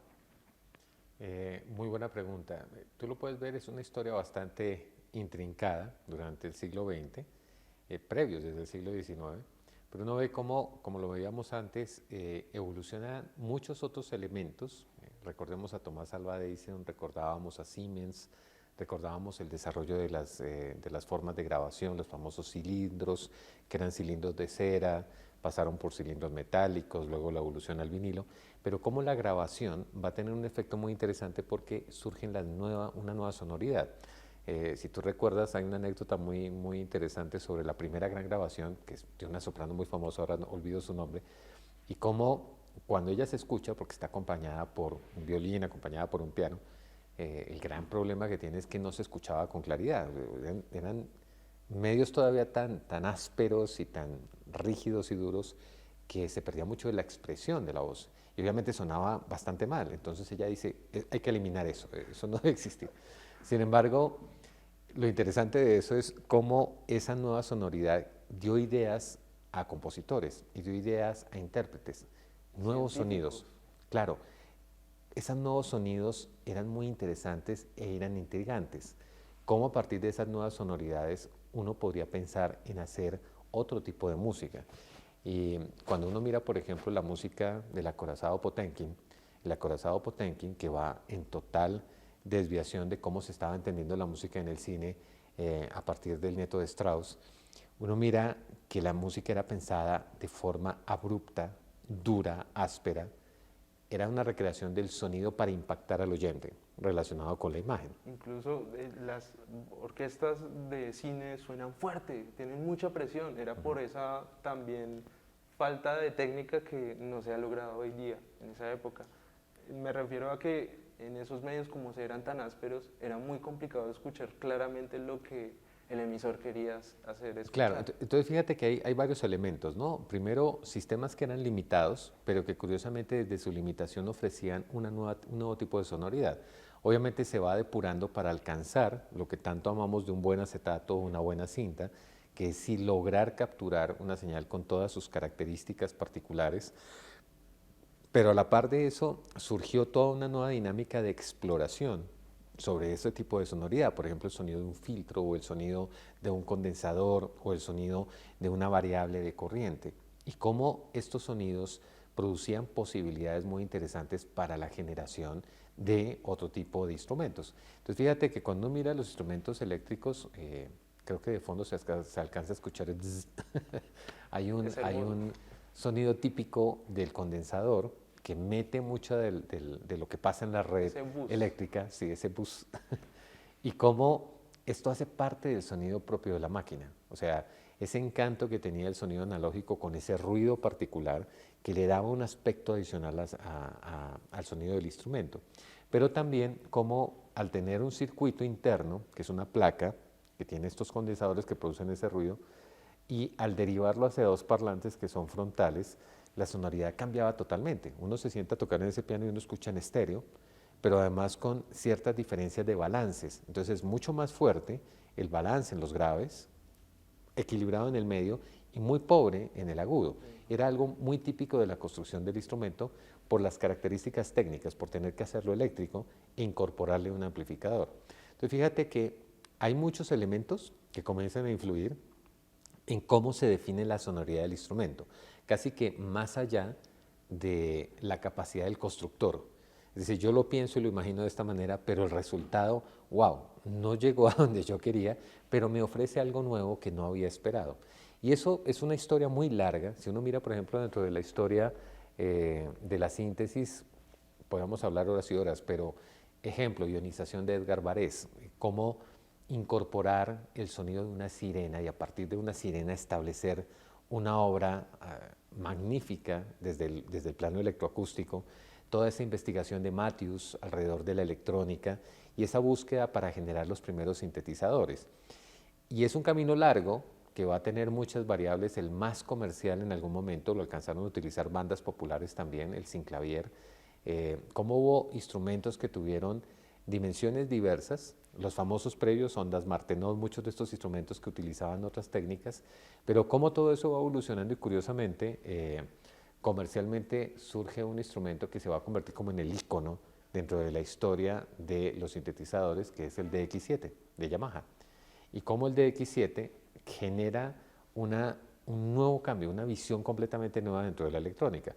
Muy buena pregunta. Tú lo puedes ver, es una historia bastante intrincada durante el siglo XX, previos desde el siglo XIX, pero uno ve cómo, como lo veíamos antes, evolucionan muchos otros elementos. Recordemos a Thomas Alva Edison, recordábamos a Siemens, recordábamos el desarrollo de las formas de grabación, los famosos cilindros, que eran cilindros de cera, pasaron por cilindros metálicos, luego la evolución al vinilo, pero cómo la grabación va a tener un efecto muy interesante porque surge una nueva sonoridad. Si tú recuerdas, hay una anécdota muy, muy interesante sobre la primera gran grabación, que es de una soprano muy famosa, ahora no, olvido su nombre, y cómo cuando ella se escucha, porque está acompañada por un violín, acompañada por un piano, el gran problema que tiene es que no se escuchaba con claridad, eran medios todavía tan ásperos y tan rígidos y duros que se perdía mucho de la expresión de la voz. Y obviamente sonaba bastante mal. Entonces ella dice, hay que eliminar eso no debe existir. Sin embargo, lo interesante de eso es cómo esa nueva sonoridad dio ideas a compositores y dio ideas a intérpretes, nuevos sonidos. Claro, esos nuevos sonidos eran muy interesantes e eran intrigantes. Cómo a partir de esas nuevas sonoridades uno podría pensar en hacer otro tipo de música. Y cuando uno mira, por ejemplo, la música del acorazado Potenkin, el acorazado Potenkin, que va en total desviación de cómo se estaba entendiendo la música en el cine a partir del Nieto de Strauss, uno mira que la música era pensada de forma abrupta, dura, áspera. Era una recreación del sonido para impactar al oyente, relacionado con la imagen. Incluso las orquestas de cine suenan fuerte, tienen mucha presión. Era por esa también falta de técnica que no se ha logrado hoy día, en esa época. Me refiero a que en esos medios, como se eran tan ásperos, era muy complicado escuchar claramente lo que el emisor quería hacer escuchar. Claro, entonces fíjate que hay varios elementos, ¿no? Primero, sistemas que eran limitados, pero que curiosamente desde su limitación ofrecían un nuevo tipo de sonoridad. Obviamente se va depurando para alcanzar lo que tanto amamos de un buen acetato o una buena cinta, que es sí lograr capturar una señal con todas sus características particulares. Pero a la par de eso surgió toda una nueva dinámica de exploración sobre ese tipo de sonoridad, por ejemplo el sonido de un filtro o el sonido de un condensador o el sonido de una variable de corriente, y cómo estos sonidos producían posibilidades muy interesantes para la generación de otro tipo de instrumentos. Entonces fíjate que cuando uno mira los instrumentos eléctricos, creo que de fondo se alcanza a escuchar el zzz. hay un sonido típico del condensador que mete mucho de lo que pasa en la red eléctrica, sí, ese bus, y cómo esto hace parte del sonido propio de la máquina. O sea, ese encanto que tenía el sonido analógico con ese ruido particular que le daba un aspecto adicional al sonido del instrumento. Pero también como al tener un circuito interno, que es una placa, que tiene estos condensadores que producen ese ruido, y al derivarlo hacia dos parlantes que son frontales, la sonoridad cambiaba totalmente. Uno se sienta a tocar en ese piano y uno escucha en estéreo, pero además con ciertas diferencias de balances. Entonces es mucho más fuerte el balance en los graves, equilibrado en el medio y muy pobre en el agudo. Era algo muy típico de la construcción del instrumento por las características técnicas, por tener que hacerlo eléctrico e incorporarle un amplificador. Entonces fíjate que hay muchos elementos que comienzan a influir en cómo se define la sonoridad del instrumento, casi que más allá de la capacidad del constructor. Es decir, yo lo pienso y lo imagino de esta manera, pero el resultado, wow, no llegó a donde yo quería, pero me ofrece algo nuevo que no había esperado. Y eso es una historia muy larga. Si uno mira, por ejemplo, dentro de la historia de la síntesis, podemos hablar horas y horas, pero ejemplo, ionización de Edgar Varèse, cómo incorporar el sonido de una sirena y a partir de una sirena establecer una obra magnífica desde el plano electroacústico, toda esa investigación de Matthews alrededor de la electrónica y esa búsqueda para generar los primeros sintetizadores. Y es un camino largo que va a tener muchas variables. El más comercial en algún momento lo alcanzaron a utilizar bandas populares también, el synclavier, como hubo instrumentos que tuvieron dimensiones diversas, los famosos previos ondas Martenot, muchos de estos instrumentos que utilizaban otras técnicas, pero como todo eso va evolucionando y curiosamente comercialmente surge un instrumento que se va a convertir como en el ícono dentro de la historia de los sintetizadores, que es el DX7 de Yamaha, y cómo el DX7 genera un nuevo cambio, una visión completamente nueva dentro de la electrónica.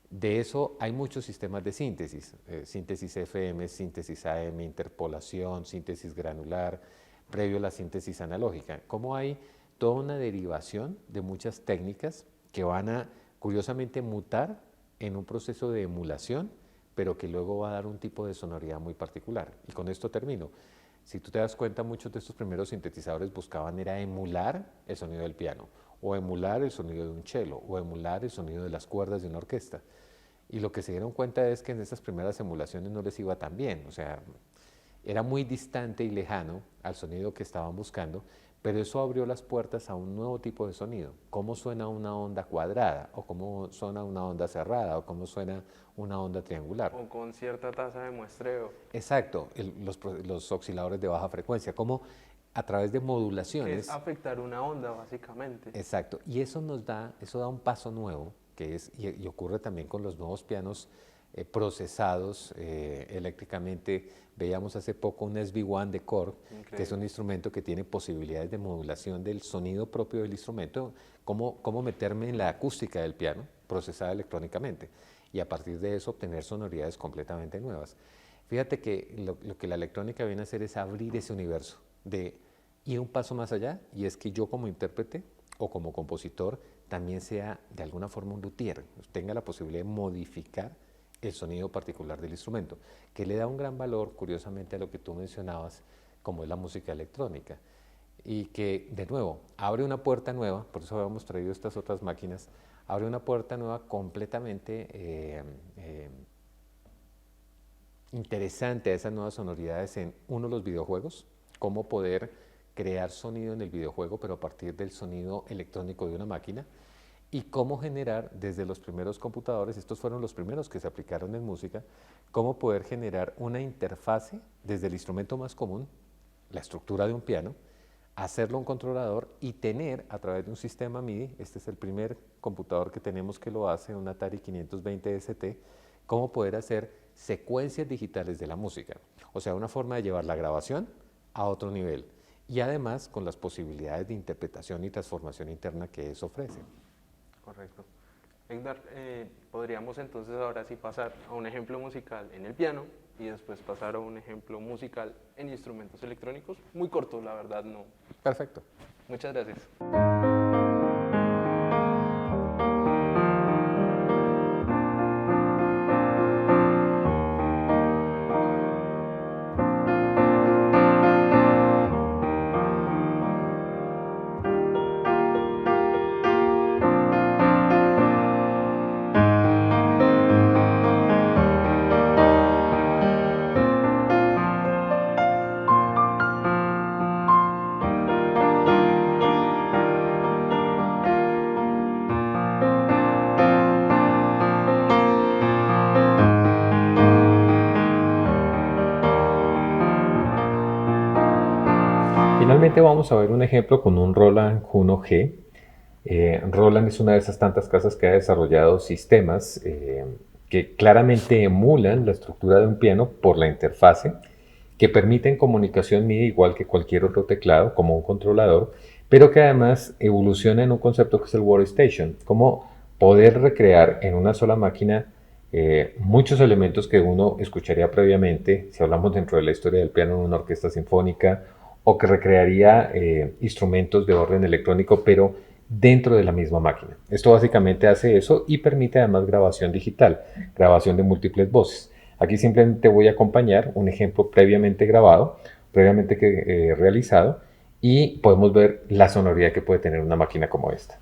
De eso hay muchos sistemas de síntesis, síntesis FM, síntesis AM, interpolación, síntesis granular, previo a la síntesis analógica. Como hay toda una derivación de muchas técnicas que van a, curiosamente, mutar en un proceso de emulación, pero que luego va a dar un tipo de sonoridad muy particular. Y con esto termino. Si tú te das cuenta, muchos de estos primeros sintetizadores buscaban era emular el sonido del piano, o emular el sonido de un cello, o emular el sonido de las cuerdas de una orquesta. Y lo que se dieron cuenta es que en esas primeras emulaciones no les iba tan bien, o sea, era muy distante y lejano al sonido que estaban buscando, pero eso abrió las puertas a un nuevo tipo de sonido. ¿Cómo suena una onda cuadrada? ¿O cómo suena una onda cerrada? ¿O cómo suena una onda triangular? O con cierta tasa de muestreo. Exacto, los osciladores de baja frecuencia. ¿Cómo a través de modulaciones? Es afectar una onda, básicamente. Exacto, y eso da un paso nuevo, que es, y ocurre también con los nuevos pianos procesados eléctricamente. Veíamos hace poco un SV1 de Korg, que es un instrumento que tiene posibilidades de modulación del sonido propio del instrumento, cómo meterme en la acústica del piano, procesada electrónicamente, y a partir de eso obtener sonoridades completamente nuevas. Fíjate que lo que la electrónica viene a hacer es abrir ese universo de ir un paso más allá, y es que yo como intérprete o como compositor también sea de alguna forma un luthier, tenga la posibilidad de modificar el sonido particular del instrumento, que le da un gran valor, curiosamente, a lo que tú mencionabas, como es la música electrónica, y que, de nuevo, abre una puerta nueva, por eso habíamos traído estas otras máquinas, abre una puerta nueva completamente interesante a esas nuevas sonoridades en, uno, los videojuegos, cómo poder crear sonido en el videojuego, pero a partir del sonido electrónico de una máquina, y cómo generar desde los primeros computadores, estos fueron los primeros que se aplicaron en música, cómo poder generar una interfase desde el instrumento más común, la estructura de un piano, hacerlo un controlador y tener a través de un sistema MIDI, este es el primer computador que tenemos que lo hace, un Atari 520 ST, cómo poder hacer secuencias digitales de la música, o sea, una forma de llevar la grabación a otro nivel, y además con las posibilidades de interpretación y transformación interna que eso ofrece. Correcto. Edgar, podríamos entonces ahora sí pasar a un ejemplo musical en el piano y después pasar a un ejemplo musical en instrumentos electrónicos. Muy corto, la verdad, no. Perfecto. Muchas gracias. Finalmente vamos a ver un ejemplo con un Roland Juno G. Roland es una de esas tantas casas que ha desarrollado sistemas que claramente emulan la estructura de un piano por la interfase, que permiten comunicación MIDI igual que cualquier otro teclado, como un controlador, pero que además evoluciona en un concepto que es el Workstation, como poder recrear en una sola máquina muchos elementos que uno escucharía previamente, si hablamos dentro de la historia del piano en una orquesta sinfónica, o que recrearía instrumentos de orden electrónico, pero dentro de la misma máquina. Esto básicamente hace eso y permite además grabación digital, grabación de múltiples voces. Aquí simplemente voy a acompañar un ejemplo previamente grabado, previamente realizado, y podemos ver la sonoridad que puede tener una máquina como esta.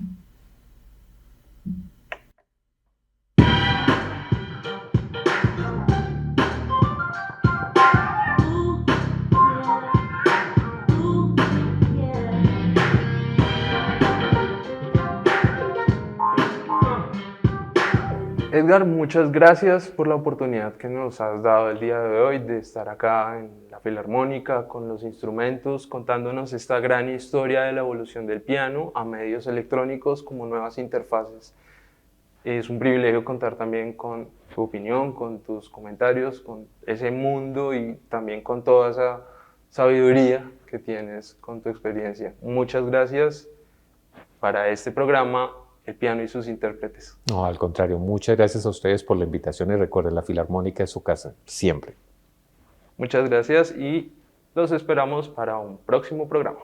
Edgar, muchas gracias por la oportunidad que nos has dado el día de hoy de estar acá en la Filarmónica con los instrumentos, contándonos esta gran historia de la evolución del piano a medios electrónicos como nuevas interfaces. Es un privilegio contar también con tu opinión, con tus comentarios, con ese mundo y también con toda esa sabiduría que tienes con tu experiencia. Muchas gracias para este programa, El piano y sus intérpretes. No, al contrario, muchas gracias a ustedes por la invitación y recuerden, la Filarmónica es su casa, siempre. Muchas gracias y los esperamos para un próximo programa.